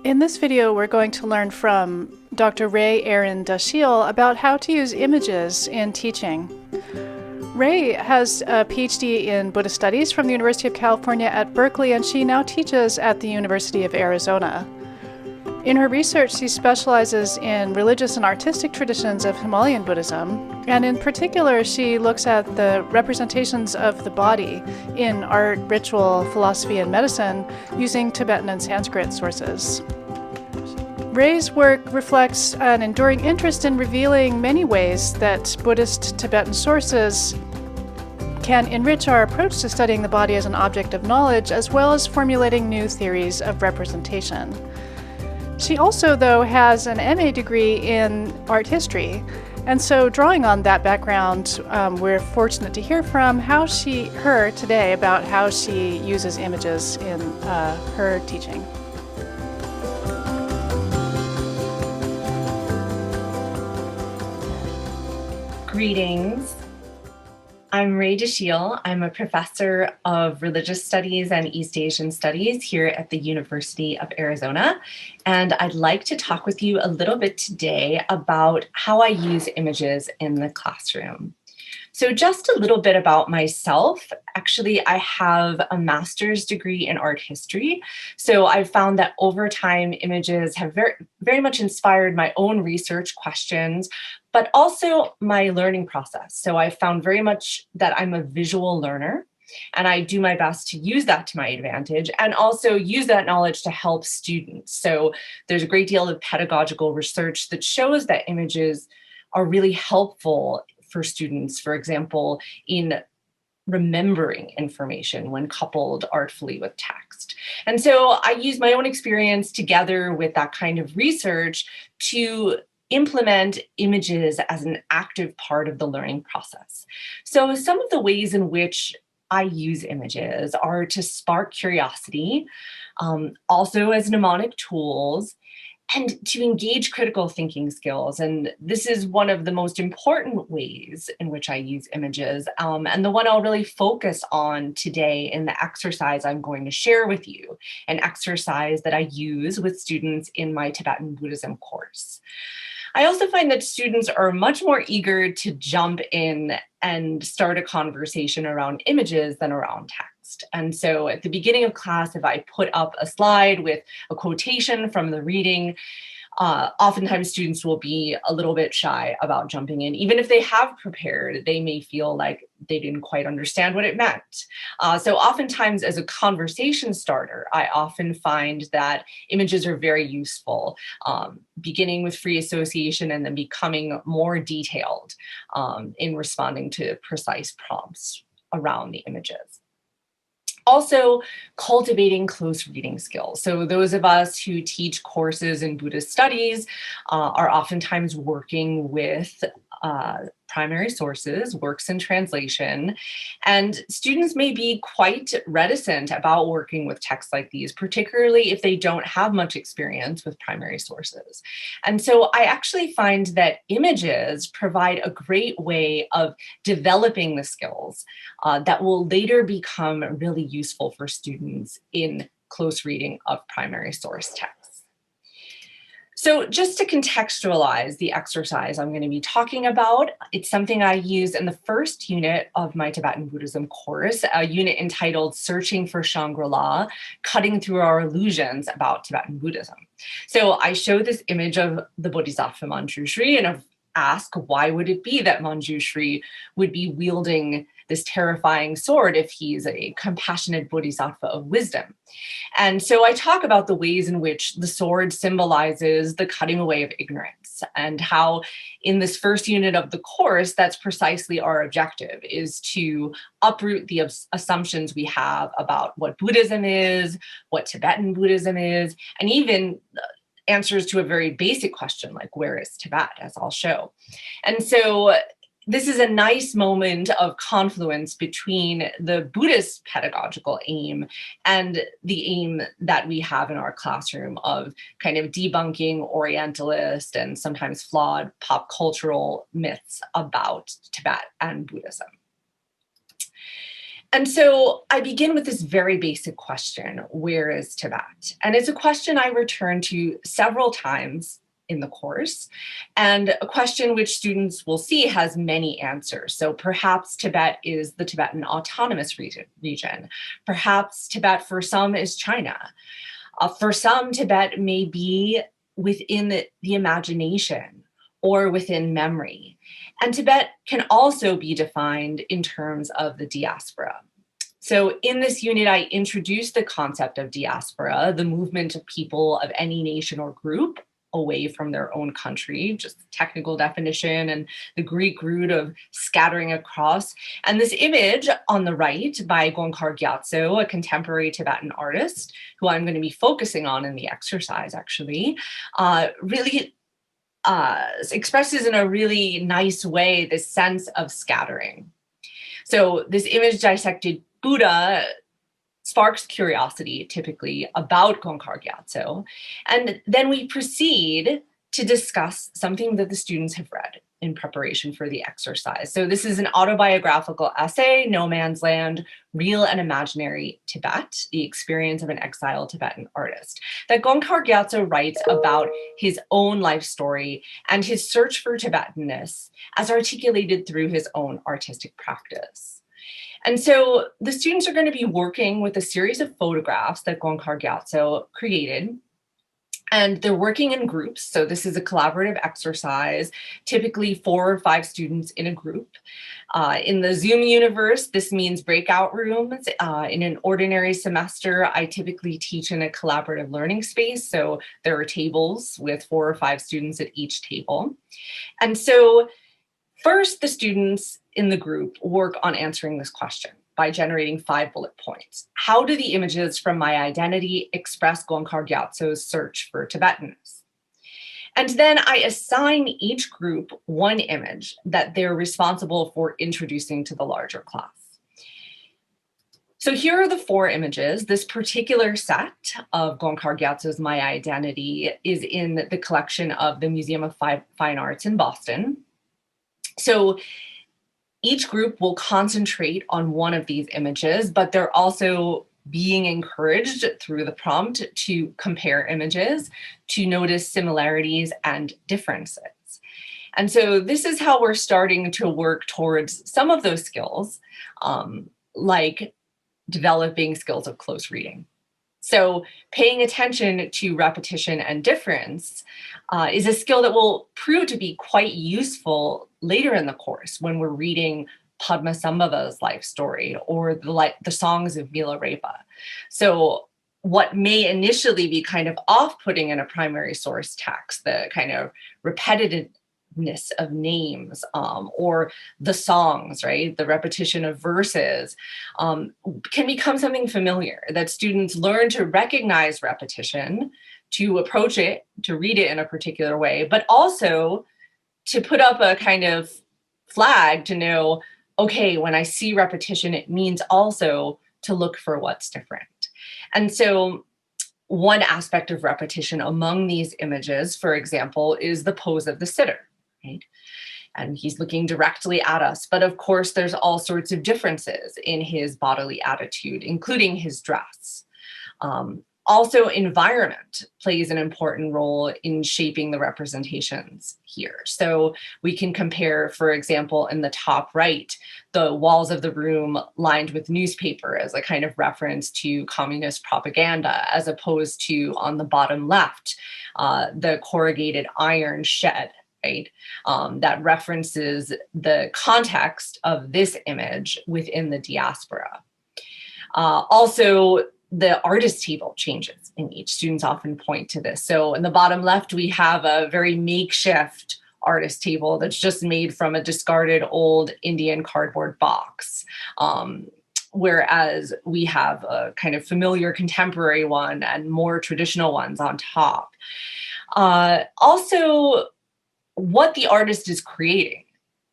In this video, we're going to learn from Dr. Ray Aaron Dachille about how to use images in teaching. Ray has a PhD in Buddhist Studies from the University of California at Berkeley, and she now teaches at the University of Arizona. In her research, she specializes in religious and artistic traditions of Himalayan Buddhism, and in particular, she looks at the representations of the body in art, ritual, philosophy, and medicine using Tibetan and Sanskrit sources. Ray's work reflects an enduring interest in revealing many ways that Buddhist Tibetan sources can enrich our approach to studying the body as an object of knowledge, as well as formulating new theories of representation. She also, though, has an MA degree in art history, and so drawing on that background, we're fortunate to hear from her today about how she uses images in her teaching. Greetings. I'm Ray Dachille. I'm a professor of religious studies and East Asian studies here at the University of Arizona. And I'd like to talk with you a little bit today about how I use images in the classroom. So just a little bit about myself. Actually, I have a master's degree in art history. So I've found that over time, images have very much inspired my own research questions, but also my learning process. So I found very much that I'm a visual learner, and I do my best to use that to my advantage and also use that knowledge to help students. So there's a great deal of pedagogical research that shows that images are really helpful for students, for example, in remembering information when coupled artfully with text. And so I use my own experience together with that kind of research to implement images as an active part of the learning process. So some of the ways in which I use images are to spark curiosity, also as mnemonic tools, and to engage critical thinking skills. And this is one of the most important ways in which I use images, and the one I'll really focus on today in the exercise I'm going to share with you, an exercise that I use with students in my Tibetan Buddhism course. I also find that students are much more eager to jump in and start a conversation around images than around text. And so at the beginning of class, if I put up a slide with a quotation from the reading, oftentimes students will be a little bit shy about jumping in. Even if they have prepared, they may feel like they didn't quite understand what it meant. So oftentimes as a conversation starter, I often find that images are very useful, beginning with free association and then becoming more detailed in responding to precise prompts around the images. Also, cultivating close reading skills. So those of us who teach courses in Buddhist studies are oftentimes working with primary sources, works in translation, and students may be quite reticent about working with texts like these, particularly if they don't have much experience with primary sources. And so I actually find that images provide a great way of developing the skills that will later become really useful for students in close reading of primary source texts. So just to contextualize the exercise I'm going to be talking about, it's something I use in the first unit of my Tibetan Buddhism course, a unit entitled Searching for Shangri-La, Cutting Through Our Illusions About Tibetan Buddhism. So I show this image of the Bodhisattva Manjushri and ask why would it be that Manjushri would be wielding this terrifying sword if he's a compassionate bodhisattva of wisdom. And so I talk about the ways in which the sword symbolizes the cutting away of ignorance, and how in this first unit of the course, that's precisely our objective, is to uproot the assumptions we have about what Buddhism is, what Tibetan Buddhism is, and even answers to a very basic question like, where is Tibet, as I'll show. And so this is a nice moment of confluence between the Buddhist pedagogical aim and the aim that we have in our classroom of kind of debunking Orientalist and sometimes flawed pop cultural myths about Tibet and Buddhism. And so I begin with this very basic question, where is Tibet? And it's a question I return to several times in the course, and a question which students will see has many answers. So perhaps Tibet is the Tibetan Autonomous region. Perhaps Tibet for some is China. For some, Tibet may be within the imagination or within memory. And Tibet can also be defined in terms of the diaspora. So in this unit, I introduced the concept of diaspora, the movement of people of any nation or group away from their own country, just the technical definition, and the Greek root of scattering across. And this image on the right by Gonkar Gyatso, a contemporary Tibetan artist, who I'm going to be focusing on in the exercise actually, really expresses in a really nice way this sense of scattering. So this image dissected Buddha sparks curiosity typically about Gonkar Gyatso. And then we proceed to discuss something that the students have read in preparation for the exercise. So this is an autobiographical essay, No Man's Land, Real and Imaginary Tibet, the experience of an exiled Tibetan artist, that Gonkar Gyatso writes about his own life story and his search for Tibetanness as articulated through his own artistic practice. And so the students are going to be working with a series of photographs that Gonkar Gyatso created. And they're working in groups. So this is a collaborative exercise, typically 4 or 5 students in a group. In the Zoom universe, this means breakout rooms. In an ordinary semester, I typically teach in a collaborative learning space. So there are tables with 4 or 5 students at each table. And so first, the students in the group work on answering this question by generating 5 bullet points. How do the images from my identity express Gonkar Gyatso's search for Tibetanness? And then I assign each group one image that they're responsible for introducing to the larger class. So here are the 4 images. This particular set of Gonkar Gyatso's My Identity is in the collection of the Museum of Fine Arts in Boston. So each group will concentrate on one of these images, but they're also being encouraged through the prompt to compare images, to notice similarities and differences. And so this is how we're starting to work towards some of those skills, like developing skills of close reading. So paying attention to repetition and difference is a skill that will prove to be quite useful later in the course when we're reading Padmasambhava's life story or the songs of Milarepa. So what may initially be kind of off-putting in a primary source text, the kind of repetitiveness of names or the songs, right? The repetition of verses can become something familiar, that students learn to recognize repetition, to approach it, to read it in a particular way, but also to put up a kind of flag to know, okay, when I see repetition, it means also to look for what's different. And so one aspect of repetition among these images, for example, is the pose of the sitter. Right? And he's looking directly at us. But of course, there's all sorts of differences in his bodily attitude, including his dress. Also, environment plays an important role in shaping the representations here. So we can compare, for example, in the top right, the walls of the room lined with newspaper as a kind of reference to communist propaganda, as opposed to on the bottom left, the corrugated iron shed. Right? That references the context of this image within the diaspora. Also, the artist table changes in each. Students often point to this. So in the bottom left, we have a very makeshift artist table that's just made from a discarded old Indian cardboard box. Whereas we have a kind of familiar contemporary one and more traditional ones on top. Also, what the artist is creating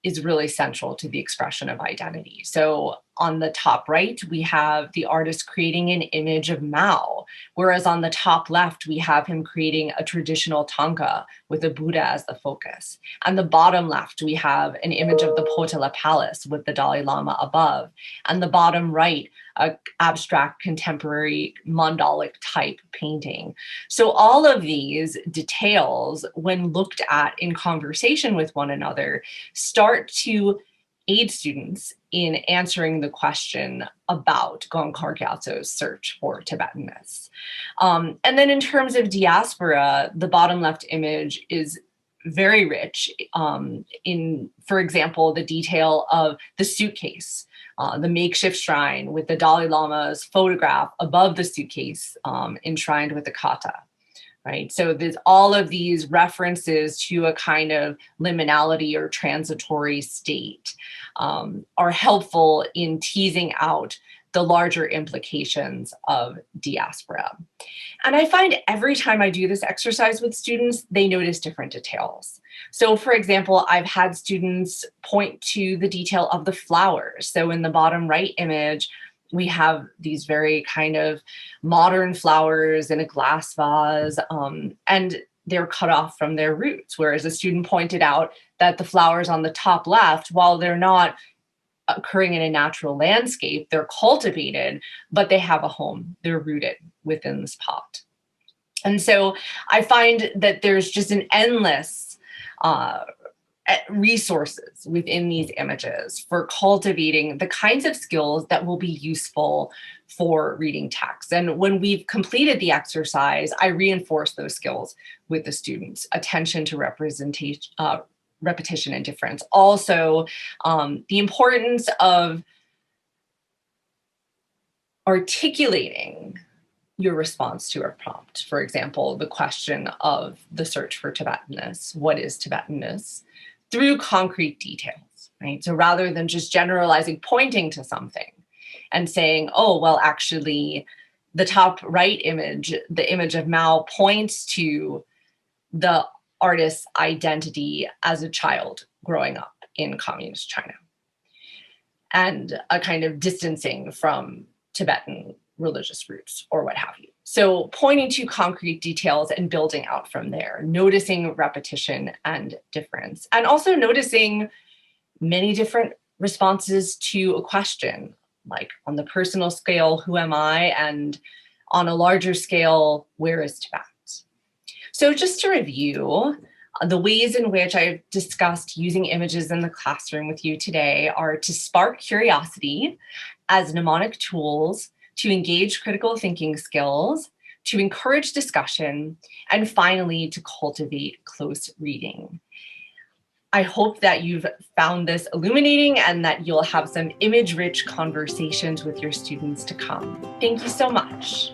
is really central to the expression of identity. So On the top right, we have the artist creating an image of Mao, whereas on the top left, we have him creating a traditional tanka with a Buddha as the focus. On the bottom left, we have an image of the Potala Palace with the Dalai Lama above. And the bottom right, an abstract contemporary mandalic type painting. So all of these details, when looked at in conversation with one another, start to aid students in answering the question about Gongkhar Gyatso's search for Tibetanness. And then in terms of diaspora, the bottom left image is very rich in, for example, the detail of the suitcase, the makeshift shrine with the Dalai Lama's photograph above the suitcase enshrined with the kata. Right? So there's all of these references to a kind of liminality or transitory state are helpful in teasing out the larger implications of diaspora. And I find every time I do this exercise with students, they notice different details. So for example, I've had students point to the detail of the flowers. So in the bottom right image, we have these very kind of modern flowers in a glass vase, and they're cut off from their roots. Whereas a student pointed out that the flowers on the top left, while they're not occurring in a natural landscape, they're cultivated, but they have a home. They're rooted within this pot. And so I find that there's just an endless resources within these images for cultivating the kinds of skills that will be useful for reading text. And when we've completed the exercise, I reinforce those skills with the students: attention to representation, repetition and difference. Also, the importance of articulating your response to a prompt. For example, the question of the search for Tibetanness, what is Tibetanness, through concrete details, right? So rather than just generalizing, pointing to something and saying, oh, well, actually, the top right image, the image of Mao, points to the artist's identity as a child growing up in communist China and a kind of distancing from Tibetan religious roots or what have you. So pointing to concrete details and building out from there, noticing repetition and difference, and also noticing many different responses to a question, like on the personal scale, who am I? And on a larger scale, where is Tibet? So just to review, the ways in which I've discussed using images in the classroom with you today are to spark curiosity as mnemonic tools, to engage critical thinking skills, to encourage discussion, and finally, to cultivate close reading. I hope that you've found this illuminating and that you'll have some image-rich conversations with your students to come. Thank you so much.